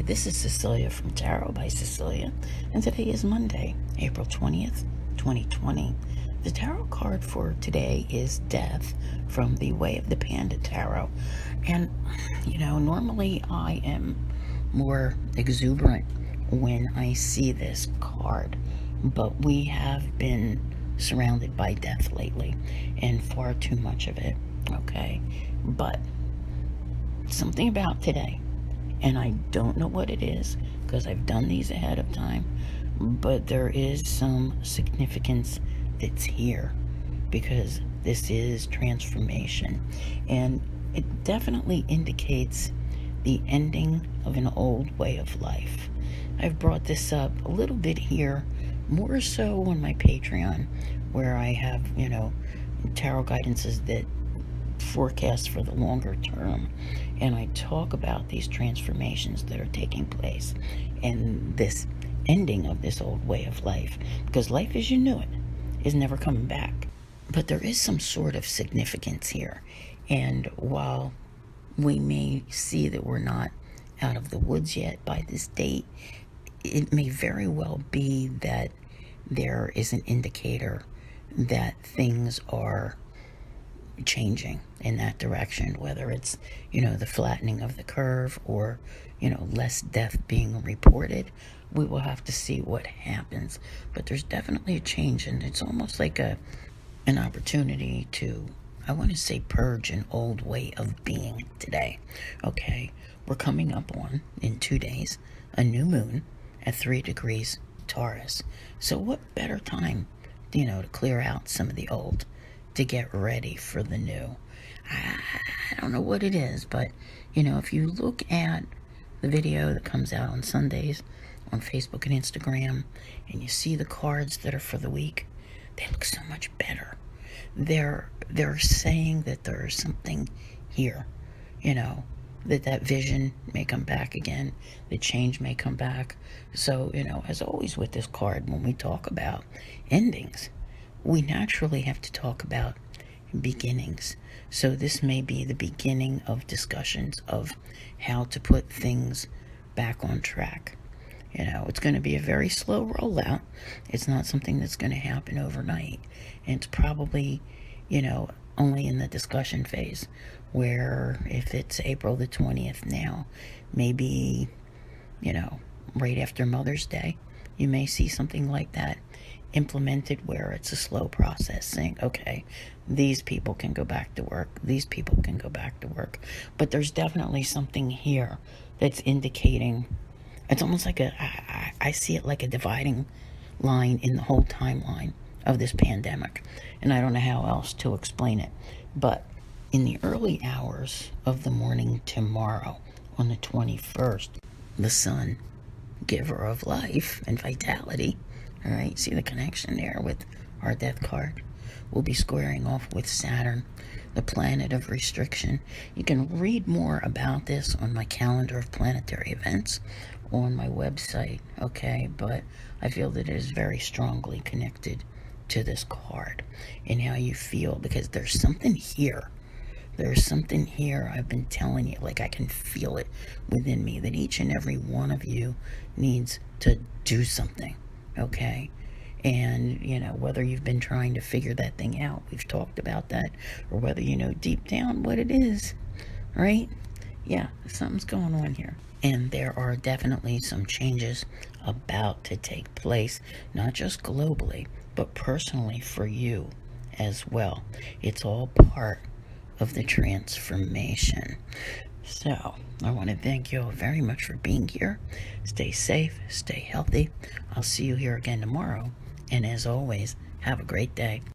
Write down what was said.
Hi, this is Cecilia from Tarot by Cecilia, and today is Monday, April 20th, 2020. The tarot card for today is Death from the Way of the Panda Tarot. And, normally I am more exuberant when I see this card, but we have been surrounded by death lately, and far too much of it, okay? But something about today, and I don't know what it is because I've done these ahead of time, but there is some significance that's here because this is transformation, and it definitely indicates the ending of an old way of life. I've brought this up a little bit here, more so on my Patreon, where I have, tarot guidances that forecast for the longer term, and I talk about these transformations that are taking place and this ending of this old way of life, because life as you knew it is never coming back. But there is some sort of significance here, and while we may see that we're not out of the woods yet by this date, it may very well be that there is an indicator that things are changing in that direction, whether it's the flattening of the curve or less death being reported. We will have to see what happens, but there's definitely a change, and it's almost like an opportunity to, I want to say, purge an old way of being today. Okay, we're coming up on, in 2 days, a new moon at 3 degrees Taurus. So what better time to clear out some of the old, to get ready for the new. I don't know what it is, but if you look at the video that comes out on Sundays on Facebook and Instagram, and you see the cards that are for the week, they look so much better. They're saying that there's something here, that vision may come back again, the change may come back. So, as always with this card, when we talk about endings, we naturally have to talk about beginnings. So this may be the beginning of discussions of how to put things back on track. It's going to be a very slow rollout. It's not something that's going to happen overnight. And it's probably, only in the discussion phase, where if it's April the 20th now, maybe, right after Mother's Day, you may see something like that implemented, where it's a slow process saying, okay, these people can go back to work, these people can go back to work. But there's definitely something here that's indicating, it's almost like I see it like a dividing line in the whole timeline of this pandemic, and I don't know how else to explain it. But in the early hours of the morning tomorrow, on the 21st, the sun, giver of life and vitality, all right, see the connection there with our death card, will be squaring off with Saturn, the planet of restriction. You can read more about this on my calendar of planetary events on my website, okay? But I feel that it is very strongly connected to this card and how you feel, because there's something here. There's something here, I've been telling you, like I can feel it within me, that each and every one of you needs to do something, okay? And, whether you've been trying to figure that thing out, we've talked about that, or whether you know deep down what it is, right? Yeah, something's going on here. And there are definitely some changes about to take place, not just globally, but personally for you as well. It's all part of the transformation. So, I want to thank you all very much for being here. Stay safe, stay healthy. I'll see you here again tomorrow. And as always, have a great day.